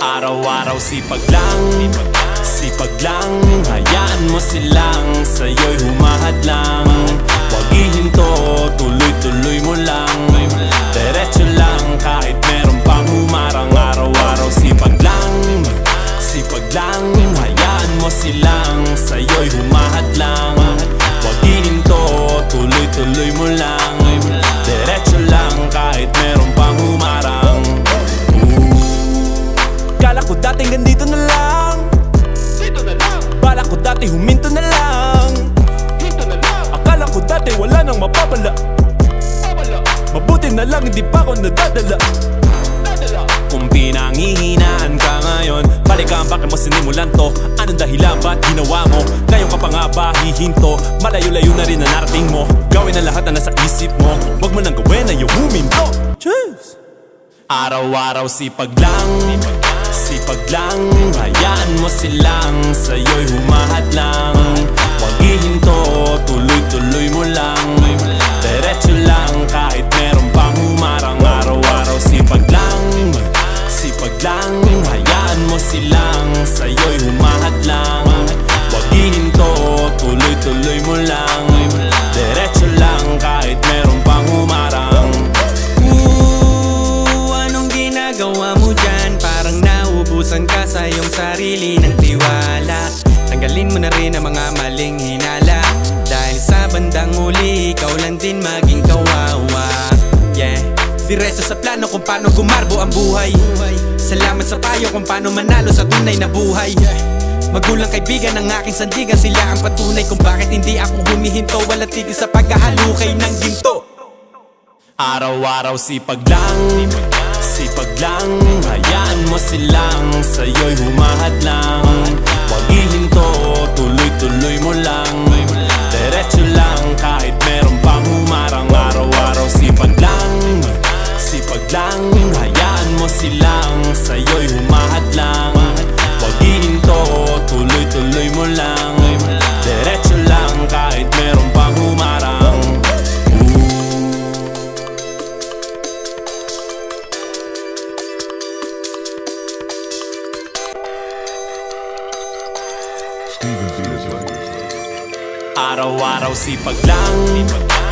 Araw-araw sipag lang, sipag lang. Hayaan mo silang sa'yo'y humahad lang. Huwag ihinto, tuloy-tuloy mo lang. Diretso lang kahit meron pang humarang. Araw-araw sipag lang, sipag lang. Hayaan mo silang sa'yo'y humahad lang. Huwag ihinto, tuloy-tuloy mo lang. Diretso lang kahit meron pang humarang. Kala ko dati ganito na lang, dito na lang. Bala ko dati huminto na lang, hinto na lang. Akala ko dati wala nang mapapala, mabuti na lang hindi pa ako nadadala. Kung pinanghihinaan ka ngayon, balikan bakit mo sinimulan to? Anong dahilan ba't ginawa mo? Ngayon ka pa nga ba hihinto? Malayo-layo na rin na narating mo. Gawin ang lahat na nasa isip mo. Huwag mo nang gawin na yung huminto. Cheers! Araw-araw sipag lang, sipag lang. Hayaan mo silang sa'yo'y humahad lang. Huwag ihinto, tuloy-tuloy mo lang. Diretso lang kahit meron pang humarang. Araw-araw sipag lang, sipag lang. Hayaan mo silang sa'yo'y humahad lang. Huwag ihinto, tuloy-tuloy mo lang. Diretso lang kahit meron pang humarang. Anong ginagawa mo dyan? Parang naubusan ka sa iyong sarili ng tiwala. Tanggalin mo na rin ang mga maling hinala, dahil sa bandang huli ikaw lang din maging kawawa. Yeah, diretso sa plano kung paano gumarbo ang buhay. Salamat sa payo kung paano manalo sa tunay na buhay. Magulang kaibigan ng aking sandigan, sila ang patunay kung bakit hindi ako humihinto. Wala tigil sa paghahalukay ng ginto. Araw-araw sipag lang, sipag lang. Hayaan mo silang sa'yo'y humahad lang. Huwag ihinto, tuloy-tuloy mo lang. Diretso lang kahit meron pang humarang. Araw-araw sipag lang, sipag lang. Hayaan mo silang sa'yo'y humahad lang. Huwag ihinto, tuloy-tuloy mo lang. Diretso lang kahit meron pang humarang. Araw-araw sipag lang,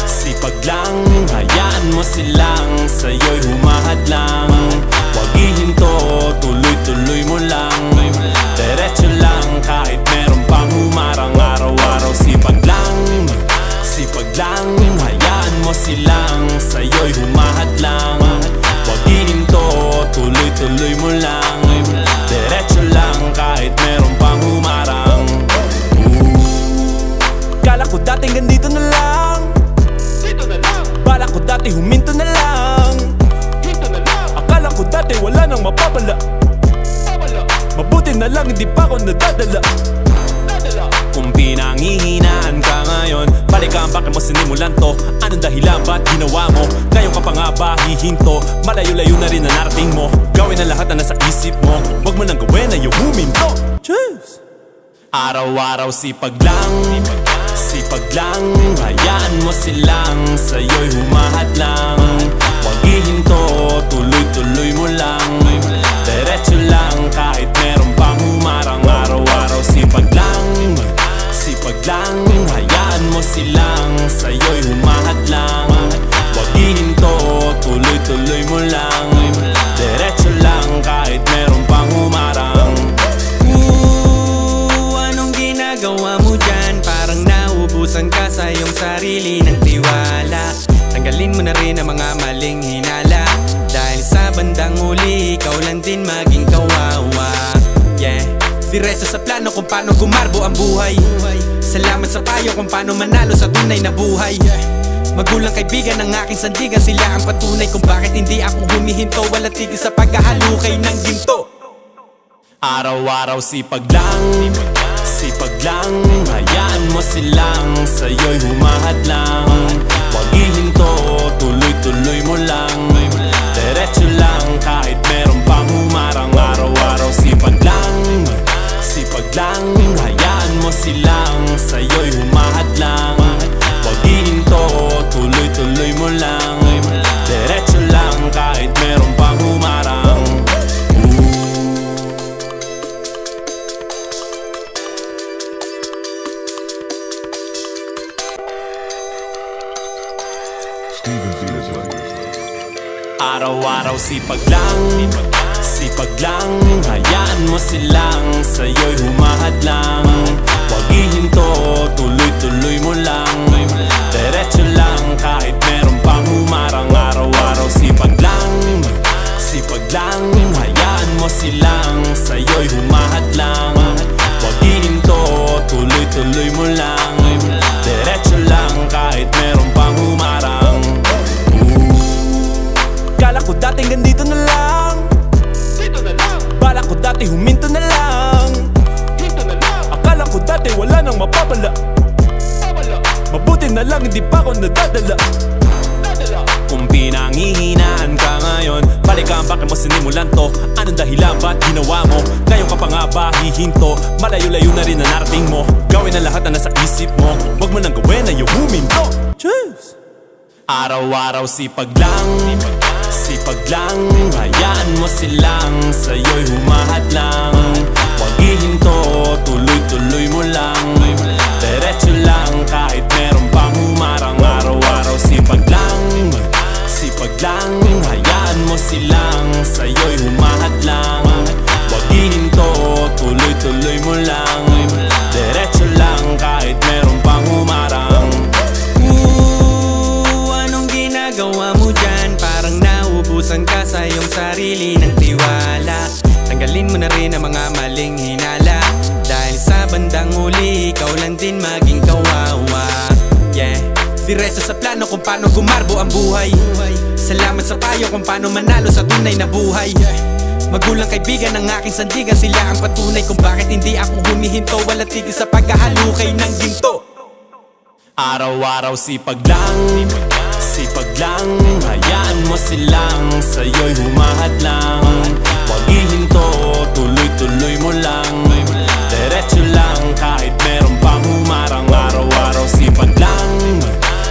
sipag lang. Hayaan mo silang sa'yo'y humahad lang. Huwag ihinto, tuloy-tuloy mo lang. Diretso lang kahit meron pang humarang. Araw-araw sipag lang, sipag lang. Hayaan mo silang sa'yo'y humahad lang. Huwag ihinto, tuloy-tuloy mo lang. Diretso lang kahit meron pang humarang. Kala ko dating ganito na lang, dito na lang. Bala ko dati huminto na lang, hinto na lang. Akala ko dati wala nang mapapala, mabuti na lang hindi pa ako nadadala. Kung pinanghihinaan ka ngayon, balikan bakit mo sinimulan to? Anong dahilan ba't ginawa mo? Ngayon ka pa nga ba hihinto? Malayo-layo na rin na narating mo. Gawin ang lahat na nasa isip mo. Huwag mo nang gawin na yung huminto. Cheers! Araw-araw sipag lang, sipag lang. Hayaan mo silang sa'yo'y humahad lang. Huwag ihinto, tuloy-tuloy mo lang. Diretso lang kahit meron pang humarang. Araw-araw sipag lang, sipag lang. Hayaan mo silang sa'yo'y humahad lang. Huwag ihinto, tuloy-tuloy mo lang. Diretso lang kahit meron pang humarang. Anong ginagawa mo dyan? Parang naubusan ka sa iyong sarili ng tiwala. Tanggalin mo na rin ang mga maling hinala, dahil sa bandang huli ikaw lang din maging kawawa. Yeah, diretso sa plano kung paano gumarbo ang buhay. Salamat sa payo kung paano manalo sa tunay na buhay. Magulang kaibigan ng aking sandigan, sila ang patunay kung bakit hindi ako humihinto. Wala tigil sa paghahalukay ng ginto. Araw-araw sipag lang, sipag lang. Hayaan mo silang sa'yo'y humahad lang. Huwag ihinto, tuloy-tuloy mo lang. Diretso lang kahit meron pang humarang. Araw-araw sipag lang, sipag lang. Hayaan mo silang sa'yo'y humahad lang. Huwag ihinto, tuloy-tuloy mo lang. Diretso lang kahit meron pang humarang. Araw-araw sipag lang, sipag lang. Hayaan mo silang sa'yo'y humahad lang. Huwag ihinto, tuloy-tuloy mo lang. Diretso lang kahit meron pang humarang. Araw-araw sipag lang, sipag lang. Hayaan mo silang sa'yo'y humahad lang. Huwag ihinto, tuloy-tuloy mo lang. Diretso lang kahit meron pang humarang. Kala ko dating ganito na lang, dito na lang. Bala ko dati huminto na lang, hinto na lang. Akala ko dati wala nang mapapala, mabuti na lang hindi pa ako nadadala. Kung pinanghihinaan ka ngayon, balikan bakit mo sinimulan to? Anong dahilan ba't ginawa mo? Ngayon ka pa nga ba hihinto? Malayo-layo na rin na narating mo. Gawin ang lahat na nasa isip mo. Huwag mo nang gawin na yung huminto. Cheers! Araw-araw sipag lang, sipag lang. Hayaan mo silang sa'yo'y humahad lang. Huwag ihinto, tuloy-tuloy mo lang. Diretso lang kahit meron pang humarang. Araw-araw sipag lang, sipag lang. Hayaan mo silang sa'yo'y humahad lang. Huwag ihinto, tuloy-tuloy mo lang. Diretso lang kahit meron pang humarang. Anong ginagawa mo dyan? Parang nauubusan ka sa iyong sarili ng tiwala. Tanggalin mo na rin ang mga maling hinala, dahil sa bandang huli ikaw lang din maging kawawa. Yeah, diretso sa plano kung paano gumarbo ang buhay. Salamat sa payo kung paano manalo sa tunay na buhay. Magulang kaibigan ng aking sandigan, sila ang patunay kung bakit hindi ako humihinto. Wala tigil sa paghahalukay ng ginto. Araw-araw sipag lang, sipag lang. Hayaan mo silang sa'yo'y humahad lang. Huwag ihinto, tuloy-tuloy mo lang. Diretso lang kahit meron pang humarang. Araw-araw sipag lang,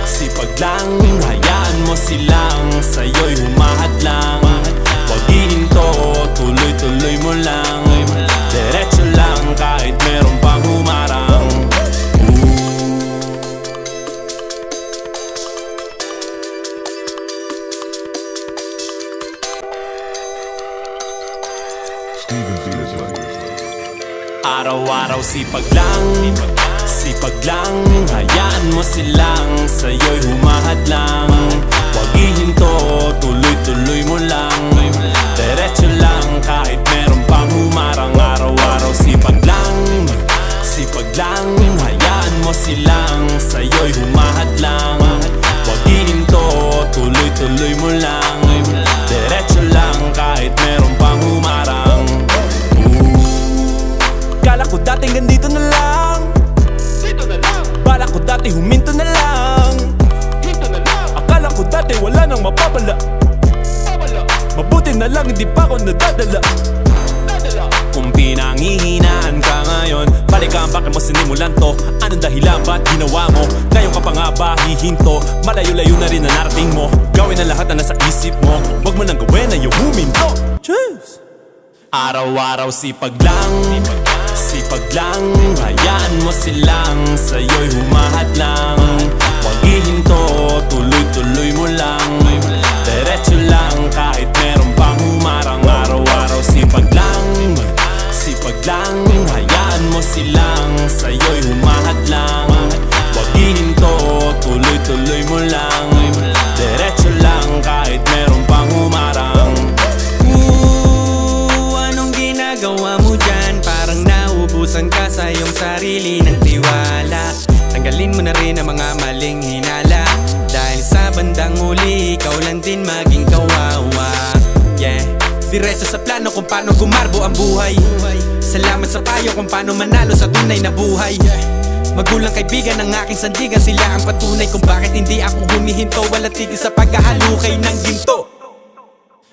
sipag lang. Hayaan mo silang sa'yo'y humahad lang. Huwag ihinto, tuloy-tuloy mo lang. Diretso lang kahit meron pang humarang. Araw-araw sipag lang, sipag lang. Hayaan mo silang sa'yo'y humahad lang. Huwag ihinto, tuloy-tuloy mo lang. Diretso lang kahit meron pang humarang. Araw-araw sipag lang, sipag lang. Hayaan mo silang sa'yo'y humahad lang. Huwag ihinto, tuloy-tuloy mo lang. Diretso lang kahit meron pang humarang. Kala ko dating ganito na lang, dito na lang. Bala ko dati huminto na lang, hinto na lang. Akala ko dati wala nang mapapala, mabuti na lang hindi pa ako nadadala. Kung pinanghihinaan ka ngayon, balikan bakit mo sinimulan to? Anong dahilan ba't ginawa mo? Ngayon ka pa nga ba hihinto? Malayo-layo na rin na narating mo. Gawin ang lahat na nasa isip mo. Huwag mo nang gawin na yung huminto. Cheers! Araw-araw sipag lang, sipag lang. Hayaan mo silang sa'yo'y humahad lang. Huwag ihinto, tuloy-tuloy mo lang. Diretso lang kahit meron pang humarang. Araw-araw sipag lang, sipag lang. Hayaan mo silang sa'yo'y humahad lang. Huwag ihinto, tuloy-tuloy mo lang. Diretso lang kahit meron pang humarang. Anong ginagawa mo dyan? Parang nauubusan ka sa iyong sarili ng tiwala. Tanggalin mo na rin ang mga maling hinala, dahil sa bandang huli ikaw lang din maging kawawa. Yeah, diretso sa plano kung paano gumarbo ang buhay. Salamat sa payo kung paano manalo sa tunay na buhay. Magulang kaibigan ng aking sandigan, sila ang patunay kung bakit hindi ako humihinto. Wala tigil sa paghahalukay ng ginto.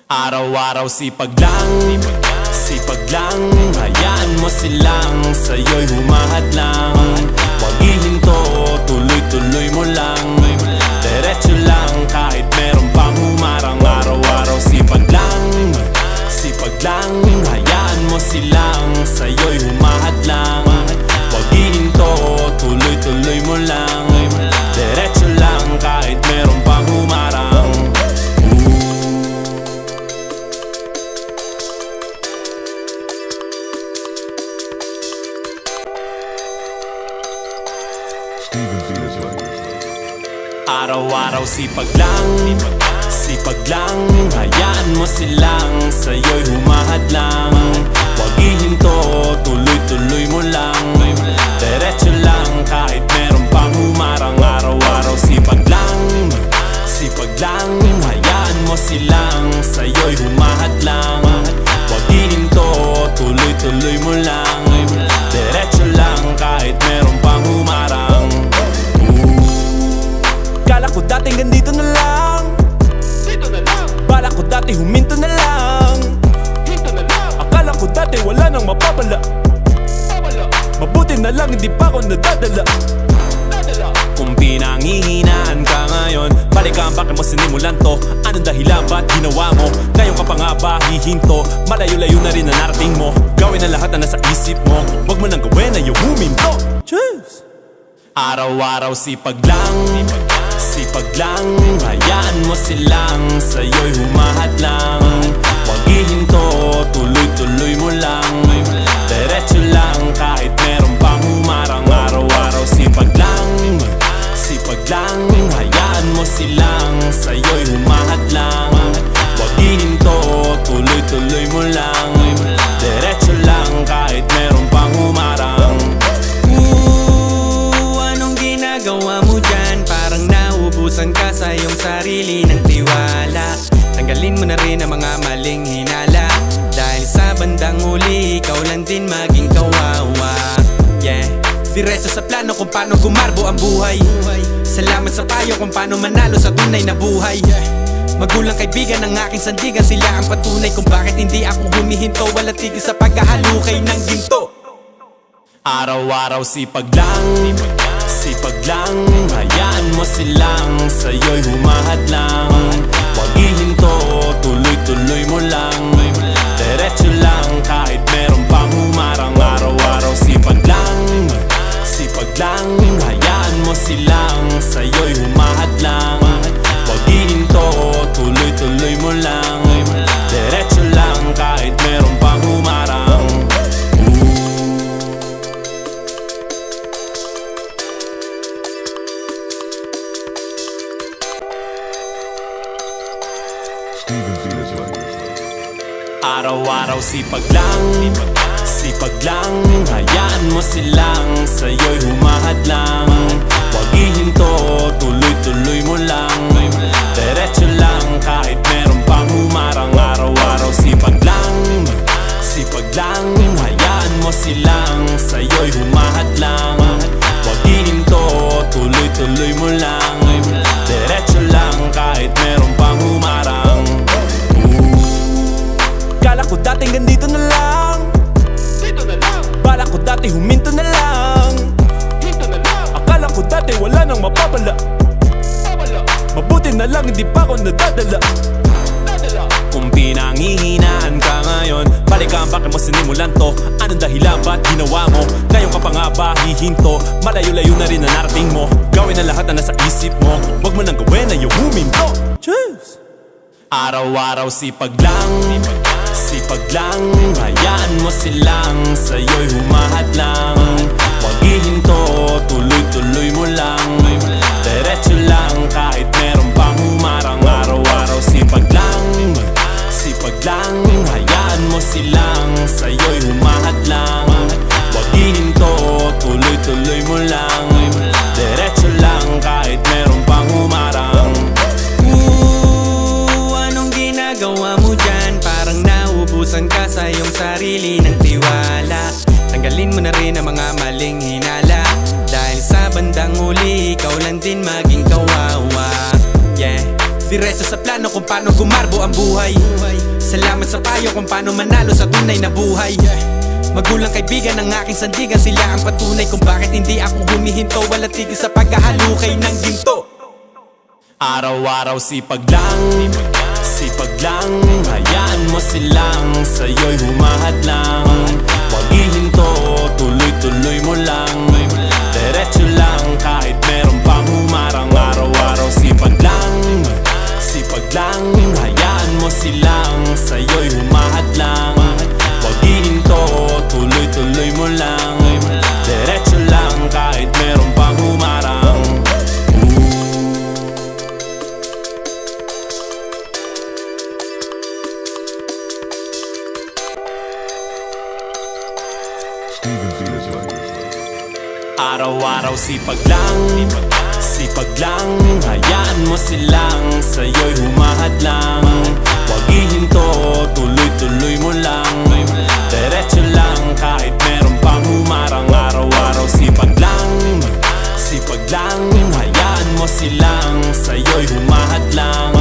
Araw-araw sipag lang, sipag lang. Hayaan mo silang sa'yo'y humahad lang. Huwag ihinto, tuloy-tuloy mo lang. Diretso lang kahit meron pang humarang. Araw-araw sipag lang, sipag lang. Hayaan mo silang sa'yo'y humahad lang. Huwag ihinto, tuloy-tuloy mo lang. Diretso lang kahit meron pang humarang. Araw-araw sipag lang, sipag lang. Hayaan mo silang sa'yo'y humahad lang. Huwag ihinto, tuloy-tuloy mo lang. Diretso lang kahit meron pang humarang. Araw-araw sipag lang, sipag lang. Hayaan mo silang sa'yo'y humahad lang. Huwag ihinto, tuloy-tuloy mo lang. Diretso lang kahit meron pang humarang. Kala ko dating ganito na lang, dito na lang. Bala ko dati huminto na lang, hinto na lang. Akala ko dati wala nang mapapala, mabuti na lang hindi pa ako nadadala. Kung pinanghihinaan ka ngayon, balikan bakit mo sinimulan to? Anong dahilan ba't ginawa mo? Ngayon ka pa nga ba hihinto? Malayo-layo na rin na narating mo. Gawin ang lahat na nasa isip mo. Huwag mo nang gawin na yung huminto. Cheers! Araw-araw sipag lang, sipag lang. Hayaan mo silang sa'yo'y humahad lang. Huwag ihinto, tuloy-tuloy mo lang. Diretso lang kahit meron pang humarang. Araw-araw sipag lang, sipag lang. Hayaan mo silang sa'yo'y humahad lang. Huwag ihinto, tuloy-tuloy mo lang. Diretso lang kahit meron pang humarang. Anong ginagawa mo dyan? Parang naubusan ka sa iyong sarili ng tiwala. Tanggalin mo na rin ang mga maling hinala, dahil sa bandang huli ikaw lang din maging kawawa. Yeah, diretso sa plano kung paano gumarbo ang buhay. Salamat sa payo kung paano manalo sa tunay na buhay. Magulang kaibigan ng aking sandigan, sila ang patunay kung bakit hindi ako humihinto. Walang tigil sa pagkahalukay ng ginto. Araw-araw sipag lang, sipag lang. Hayaan mo silang sa'yo'y humahad lang. Huwag ihinto, tuloy-tuloy mo lang. Diretso lang kahit meron pang humarang. Araw-araw sipag lang, sipag lang. Hayaan mo silang sa'yo'y humahad lang. Huwag ihinto, tuloy-tuloy mo lang. Diretso lang kahit meron pang humarang. Araw-araw sipag lang, sipag lang. Hayaan mo silang sa'yo'y humahad lang. Huwag ihinto, tuloy-tuloy mo lang. Diretso lang kahit meron pang humarang. Araw-araw sipag lang, sipag lang. Hayaan mo silang sa'yo'y humahad lang. Huwag ihinto, tuloy-tuloy mo lang. Diretso lang kahit meron pang humarang. Kala ko dating ganito na lang, dito na lang. Bala ko dati huminto na lang, hinto na lang. Akala ko dati wala nang mapapala, mabuti na lang hindi pa ako nadadala. Kung pinanghihinaan ka ngayon, balikan bakit mo sinimulan to? Anong dahilan ba't ginawa mo? Ngayon ka pa nga ba hihinto? Malayo-layo na rin na narating mo. Gawin ang lahat na nasa isip mo. Huwag mo nang gawin na yung huminto. Cheers! Araw-araw sipag lang, sipag lang. Hayaan mo silang sa'yo'y humahad lang. Huwag ihinto, tuloy-tuloy mo lang. Diretso lang kahit meron pang humarang. Araw-araw sipag lang, sipag lang. Hayaan mo silang sa'yo'y humahad lang. Huwag ihinto, tuloy-tuloy mo lang. Diretso lang kahit meron pang humarang. Anong ginagawa mo dyan? Parang naubusan ka sa iyong sarili ng tiwala. Tanggalin mo na rin ang mga maling hinala, dahil sa bandang huli ikaw lang din maging kawawa. Yeah, diretso sa plano kung paano gumarbo ang buhay. Salamat sa payo kung paano manalo sa tunay na buhay. Magulang kaibigan ng aking sandigan, sila ang patunay kung bakit hindi ako humihinto. Walang tigil sa pagkahalukay ng ginto. Araw-araw sipag lang, sipag lang. Hayaan mo silang sa'yo'y humahad lang. Huwag ihinto, tuloy-tuloy mo lang. Diretso lang kahit meron pang humarang. Araw-araw sipag lang, sipag lang. Hayaan mo silang sa'yo'y humahad lang. Huwag ihinto, tuloy-tuloy mo lang. Diretso lang kahit meron pang humarang. Araw-araw sipag lang, sipag lang. Hayaan mo silang sa'yo'y humahad lang. Huwag ihinto, tuloy-tuloy mo lang. Diretso lang kahit meron pang humarang. Araw-araw sipag lang, sipag lang. Hayaan mo silang sa'yo'y humahad lang.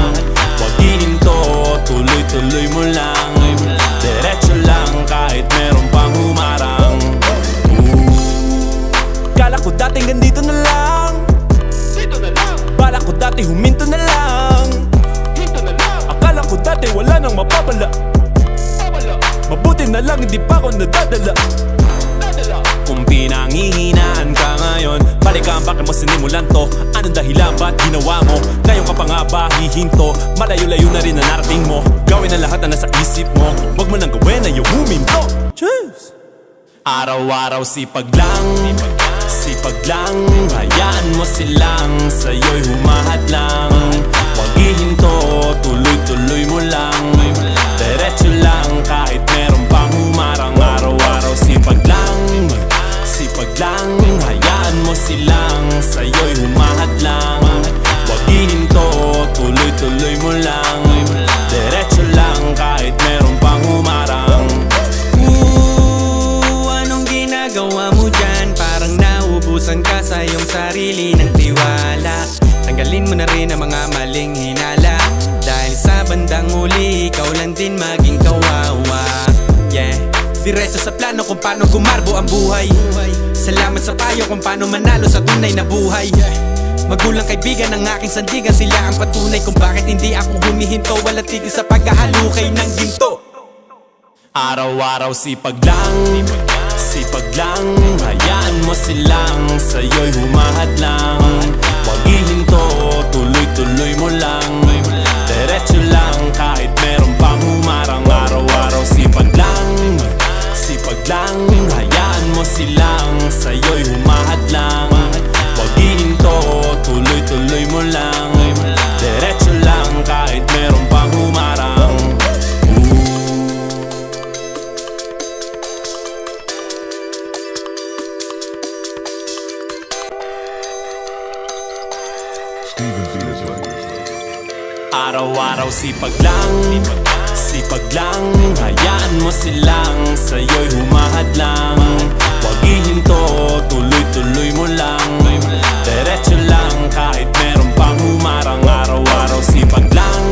Huwag ihinto, tuloy-tuloy mo lang. Diretso lang kahit meron pang humarang. Kala ko dating ganito na lang, dito na lang. Bala ko dati huminto na lang, hinto na lang. Akala ko dati wala nang mapapala, mabuti na lang hindi pa ako nadadala. Kung pinanghihinaan ka ngayon, balikan bakit mo sinimulan to? Anong dahilan ba't ginawa mo? Ngayon ka pa nga ba hihinto? Malayo-layo na rin na narating mo. Gawin ang lahat na nasa isip mo. Huwag mo nang gawin na yung huminto. Cheers! Araw-araw sipag lang, sipag lang. Hayaan mo silang sa'yo'y humahad lang. Huwag ihinto, tuloy-tuloy mo lang. Diretso lang kahit meron pang humarang. Araw-araw sipag lang, sipag lang. Hayaan mo silang sa'yo'y humahad lang. Huwag ihinto, tuloy-tuloy mo lang. Diretso lang kahit meron pang humarang. Anong ginagawa mo dyan? Parang naubusan ka sa iyong sarili ng tiwala. Tanggalin mo na rin ang mga maling hinala, dahil sa bandang huli ikaw lang din maging kawawa. Yeah, diretso sa plano kung paano gumarbo ang buhay. Salamat sa payo kung paano manalo sa tunay na buhay. Magulang kaibigan ng aking sandigan, sila ang patunay kung bakit hindi ako humihinto. Walang tigil sa pagkahalukay ng ginto. Araw-araw sipag lang, sipag lang. Hayaan mo silang sa'yo'y humahad lang. Huwag ihinto, tuloy-tuloy mo lang. Diretso lang kahit meron pang humarang. Araw-araw sipag lang, sipag lang. Hayaan mo silang sa'yo'y humahad lang. Huwag ihinto, tuloy-tuloy mo lang. Diretso lang kahit meron pang humarang. Araw-araw sipag lang, sipag lang. Hayaan mo silang sa'yo'y humahad lang. Huwag ihinto, tuloy-tuloy mo lang. Diretso lang kahit meron pang humarang. Araw-araw sipag lang,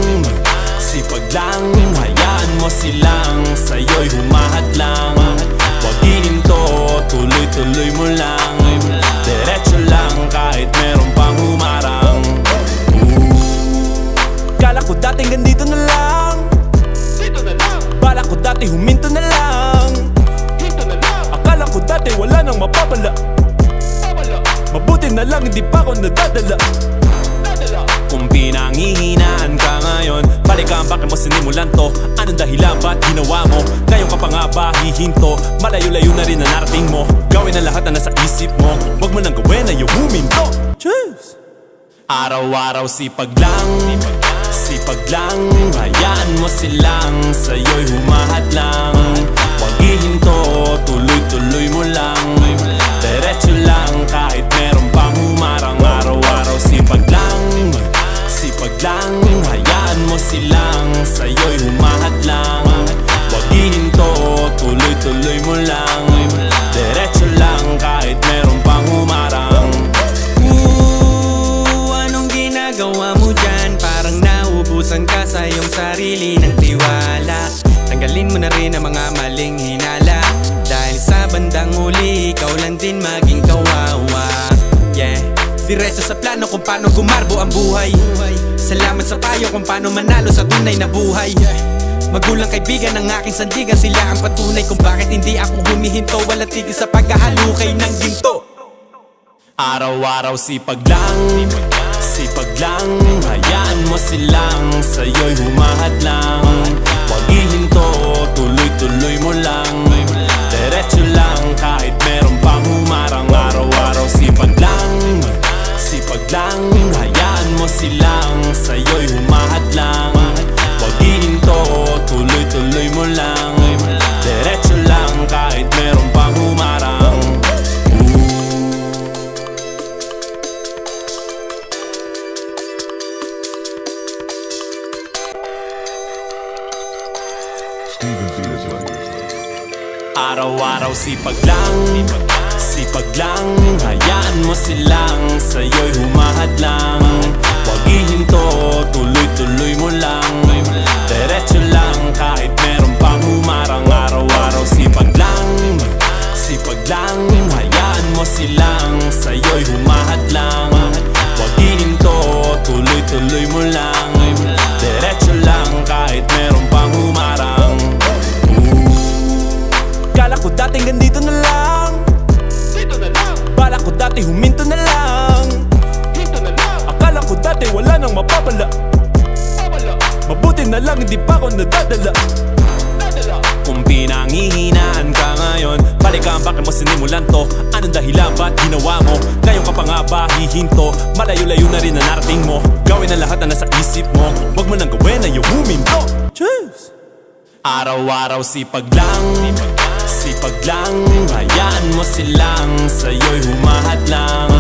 sipag lang. Hayaan mo silang sa'yo'y humahad lang. Huwag ihinto, tuloy-tuloy mo lang. Diretso lang kahit meron pang humarang. Kala ko dating ganito na lang, dito na lang. Bala ko dati huminto na lang, hinto na lang. Akala ko dati wala nang mapapala, mabuti na lang hindi pa ako nadadala. Kung pinanghihinaan ka ngayon, balikan bakit mo sinimulan to? Anong dahilan ba't ginawa mo? Ngayon ka pa nga ba hihinto? Malayo-layo na rin na narating mo. Gawin ang lahat na nasa isip mo. Huwag mo nang gawin na yung huminto. Cheers! Araw-araw sipag lang, sipag lang. Hayaan mo silang sa'yo'y humahad lang. Huwag ihinto, tuloy-tuloy mo lang. Diretso lang kahit meron pang humarang. Araw-araw sipag lang, sipag lang. Hayaan mo silang sa'yo'y humahad lang. Huwag ihinto, tuloy-tuloy mo lang. Diretso lang kahit meron pang humarang. Anong ginagawa mo dyan? Parang naubusan ka sa iyong sarili ng tiwala. Tanggalin mo na rin ang mga maling hinala, dahil sa bandang huli ikaw lang din maging kawawa. Yeah, diretso sa plano kung paano gumarbo ang buhay. Salamat sa payo kung paano manalo sa tunay na buhay. Magulang kaibigan ng aking sandigan, sila ang patunay kung bakit hindi ako humihinto. Walang tigil sa pagkahalukay ng ginto. Araw-araw sipag lang, sipag lang. Hayaan mo silang sa'yo'y humahad lang. Huwag ihinto, tuloy-tuloy mo lang. Diretso lang kahit meron pang humarang. Araw-araw sipag lang, sipag lang. Hayaan mo silang sa'yo'y humahad lang. Huwag ihinto, tuloy-tuloy mo lang. Diretso lang kahit meron pang humarang. Araw-araw sipag lang, sipag lang. Hayaan mo silang sa'yo'y humahad lang. Huwag ihinto, tuloy-tuloy mo lang. Diretso lang kahit meron pang humarang. Araw-araw sipag lang, sipag lang. Hayaan mo silang sa'yo'y humahad lang. Huwag ihinto, tuloy-tuloy mo lang. Diretso lang kahit meron pang humarang. Kala ko dating ganito na lang, dito na lang. Bala ko dati huminto na lang, hinto na lang. Akala ko dati wala nang mapapala, mabuti na lang hindi pa ako nadadala. Kung pinanghihinaan ka ngayon, balikan bakit mo sinimulan to? Anong dahilan ba't ginawa mo? Ngayon ka pa nga ba hihinto? Malayo-layo na rin na narating mo. Gawin na lahat na nasa isip mo. Huwag mo nang gawin na yung huminto. Cheers! Araw-araw sipag lang, sipag lang. Hayaan mo silang sa'yo'y humahad lang.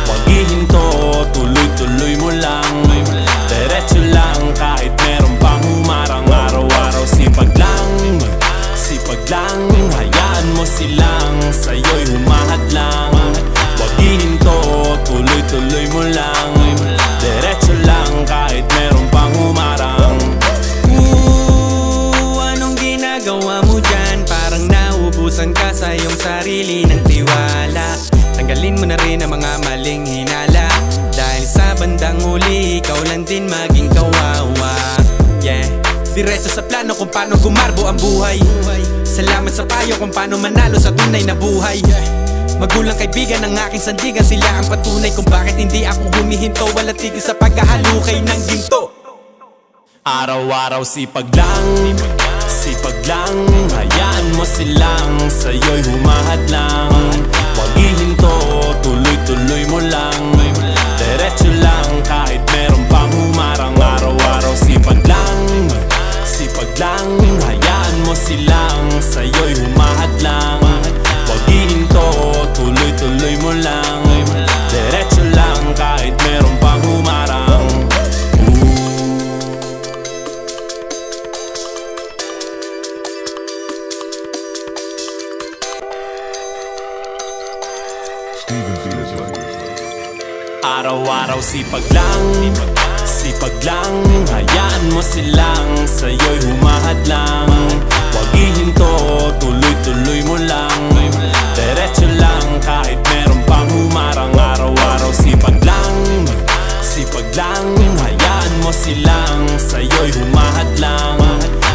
Huwag ihinto, tuloy-tuloy mo lang. Diretso lang kahit meron pang humarang. Araw-araw sipag lang, sipag lang. Hayaan mo silang sa'yo'y humahad lang. Huwag ihinto, tuloy-tuloy mo lang. Diretso lang kahit meron pang humarang. Anong ginagawa mo dyan? Parang naubusan ka sa iyong sarili ng tiwala. Tanggalin mo na rin ang mga maling hinala, dahil sa bandang huli ikaw lang din maging kawawa. Yeah, diretso sa plano kung paano gumarbo ang buhay. Salamat sa payo kung paano manalo sa tunay na buhay. Magulang kaibigan ng aking sandigan, sila ang patunay kung bakit hindi ako humihinto. Wala tigil sa pagkahalukay ng ginto. Araw-araw sipag lang, sipag lang. Hayaan mo silang sa'yo'y humahad lang. Huwag ihinto, tuloy-tuloy mo lang. Diretso lang kahit meron pang humarang. Araw-araw sipag lang, sipag lang. Hayaan mo silang sa'yo'y humahad lang. Huwag ihinto, tuloy-tuloy mo lang. Diretso lang kahit meron pang humarang. Araw-araw sipag lang, sipag lang. Hayaan mo silang sa'yo'y humahad lang. Huwag ihinto, tuloy-tuloy mo lang. Diretso lang kahit meron pang humarang. Araw-araw sipag lang, sipag lang. Hayaan mo silang sa'yo'y humahad lang.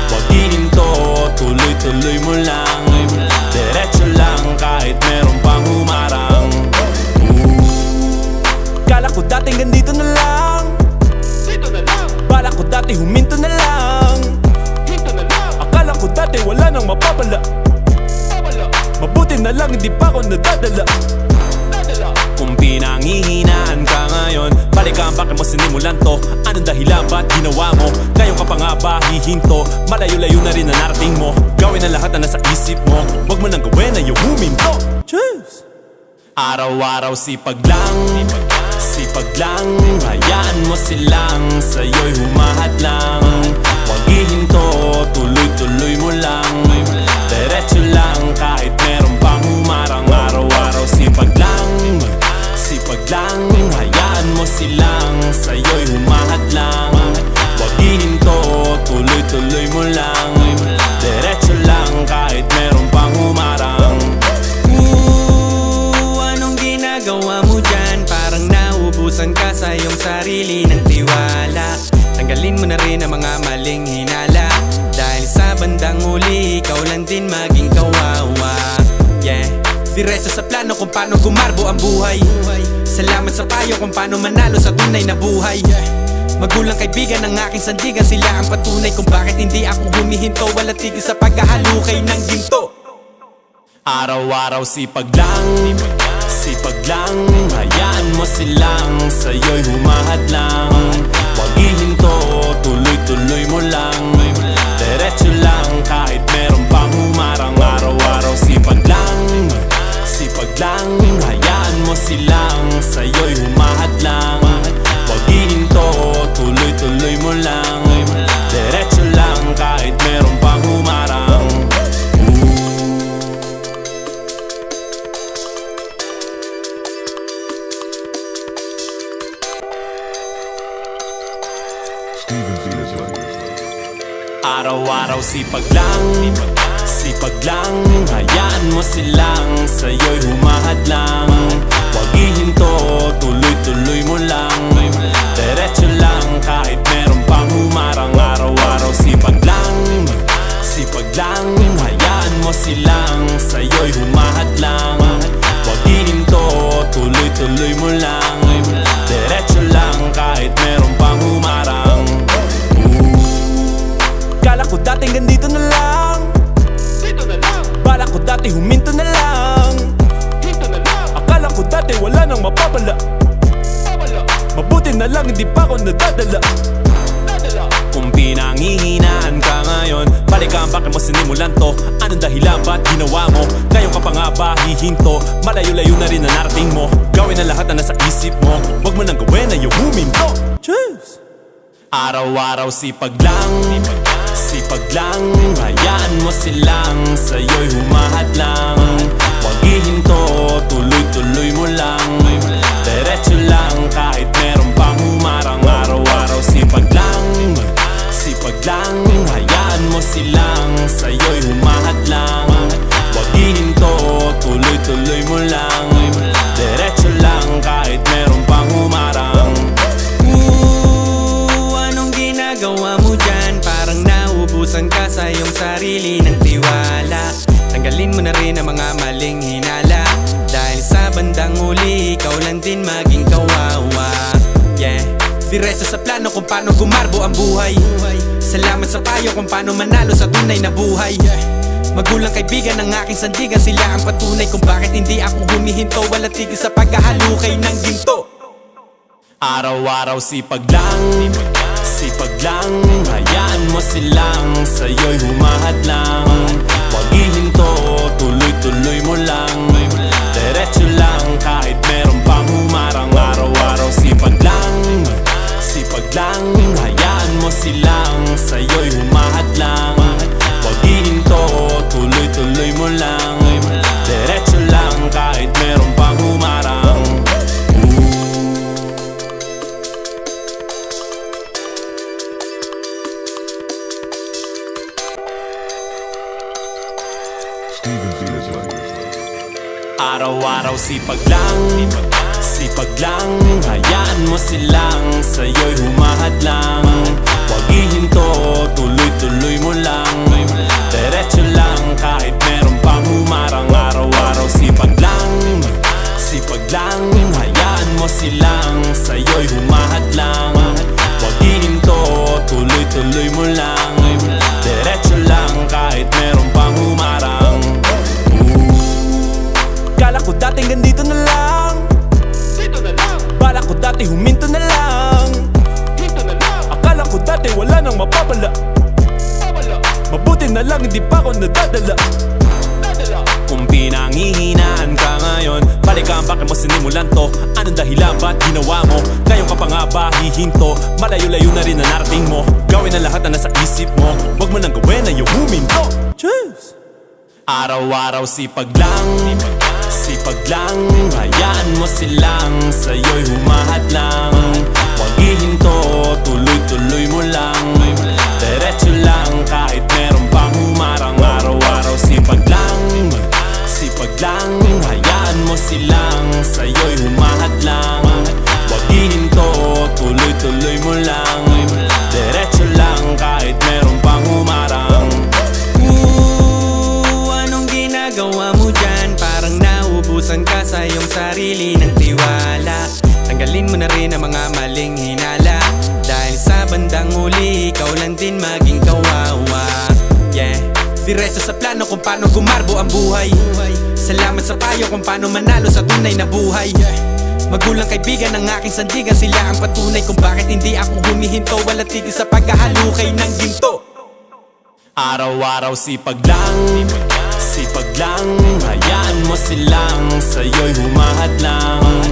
Huwag ihinto, tuloy-tuloy mo lang. Diretso lang kahit meron pang humarang. Kala ko dating ganito na lang, dito na lang. Bala ko dati huminto na lang, hinto na lang. Akala ko dati wala nang mapapala, mabuti na lang hindi pa ako nadadala. Kung pinanghihinaan ka ngayon, balikan bakit mo sinimulan to? Anong dahilan ba't ginawa mo? Ngayon ka pa nga ba hihinto? Malayo-layo na rin na narating mo. Gawin na lahat na nasa isip mo. Huwag mo nang gawin na yung huminto. Cheers! Araw-araw sipag lang, sipag lang. Hayaan mo silang sa'yo'y humahad lang. Huwag ihinto, tuloy-tuloy mo lang. Diretso lang kahit meron pang humarang. Araw-araw sipag lang, sipag lang. Hayaan mo silang sa'yo'y humahad lang. Huwag ihinto, tuloy-tuloy mo lang. Diretso lang kahit meron pang humarang. Anong ginagawa mo dyan? Parang naubusan ka sa iyong sarili ng tiwala. Tanggalin mo na rin ang mga maling hinala, dahil sa bandang huli ikaw lang din maging kawawa. Yeah, diretso sa plano kung paano gumarbo ang buhay. Salamat sa payo kung paano manalo sa tunay na buhay. Magulang kaibigan ng aking sandigan, sila ang patunay kung bakit hindi ako humihinto. Wala tigil sa pagkahalukay ng ginto. Araw-araw sipag lang, sipag lang. Hayaan mo silang sa'yo'y humahad lang. Huwag ihinto, tuloy-tuloy mo lang. Diretso lang kahit meron pang humarang. Araw-araw sipag lang, sipag lang. Hayaan mo silang sa'yo'y humahad lang. Huwag ihinto, tuloy-tuloy mo lang. Diretso lang kahit meron pang humarang. Araw-araw sipag lang, hayaan mo silang sa'yo'y humahadlang. Huwag ihinto, tuloy-tuloy mo lang, diretso lang kahit meron pang humarang. Araw-araw sipag lang, hayaan mo silang sa'yo'y humahadlang. Huwag ihinto, tuloy-tuloy mo lang, diretso lang kahit meron pang humarang. Kala ko dating ganito na lang, bala ko dati huminto na lang, akala ko dati wala nang mapapala. Mabuti na lang hindi pa ako nadadala. Kung pinanghihinaan ka ngayon, balikan bakit mo sinimulan to? Anong dahilan ba't ginawa mo? Ngayon ka pa nga ba hihinto? Malayo-layo na rin na narating mo. Gawin na lahat na nasa isip mo, wag mo nang gawin na yung huminto. Cheers! Araw-araw sipag lang, hayaan mo silang sa'yo'y humahadlang. Huwag ihinto, tuloy-tuloy mo lang, diretso lang kahit meron pang humarang. Araw-araw sipag lang, hayaan mo silang sa'yo'y humahadlang. Huwag ihinto, tuloy-tuloy mo lang, diretso lang kahit meron pang humarang. Anong ginagawa mo dyan? Parang naubusan ka sa iyong sarili ng tiwala. Tanggalin mo na rin ang mga maling hinala, dahil sa bandang uli ikaw lang din maging kawawa. Yeah, diretso sa plano kung paano gumarbo ang buhay. Salamat sa payo kung paano manalo sa tunay na buhay. Magulang kaibigan ng aking sandigan, sila ang patunay kung bakit hindi ako humihinto. Walang tigil sa pagkahalukay ng ginto. Araw-araw sipag lang, hayaan mo silang sa'yo'y humahadlang. Huwag ihinto, tuloy-tuloy mo lang, diretso lang kahit meron pang humarang. Araw-araw sipag lang, hayaan mo silang sa'yo'y humahadlang. Huwag ihinto, tuloy-tuloy mo lang, diretso lang kahit meron pang humarang. Araw-araw sipag lang, hayaan mo silang sa'yo'y humahadlang. Huwag ihinto, tuloy-tuloy mo lang, diretso lang kahit meron pang humarang. Araw-araw sipag lang, hayaan mo silang sa'yo'y humahadlang. Huwag ihinto, tuloy-tuloy mo lang, diretso lang kahit meron pang humarang. Kala ko dating ganito na lang, bala ko dati huminto na lang, akala ko dati wala nang mapapala. Mabuti na lang hindi pa ako nadadala. Kung pinanghihinaan ka ngayon, balikan bakit mo sinimulan to? Anong dahilan ba't ginawa mo? Ngayon ka pa nga ba hihinto? Malayo-layo na rin na narating mo. Gawin na lahat na nasa isip mo, wag mo nang gawin na yung huminto. Cheers! Araw-araw sipag lang, hayaan mo silang sa'yo'y humahadlang. Huwag ihinto, tuloy-tuloy mo lang, diretso lang kahit meron pang humarang. Araw-araw sipag lang, hayaan mo silang sa'yo'y humahadlang. Huwag ihinto, tuloy-tuloy mo lang, diretso lang kahit meron pang humarang. Anong ginagawa mo dyan? Parang naubusan ka sa iyong sarili ng tiwala. Tanggalin mo na rin ang mga maling hinala, dahil sa bandang uli ikaw lang din maging kawawa. Yeah, diretso sa plano kung paano gumarbo ang buhay. Salamat sa payo kung paano manalo sa tunay na buhay. Magulang kaibigan ng aking sandigan, sila ang patunay kung bakit hindi ako humihinto. Walang tigil sa pagkahalukay ng ginto. Araw-araw sipag lang, hayaan mo silang sa'yo'y humahadlang.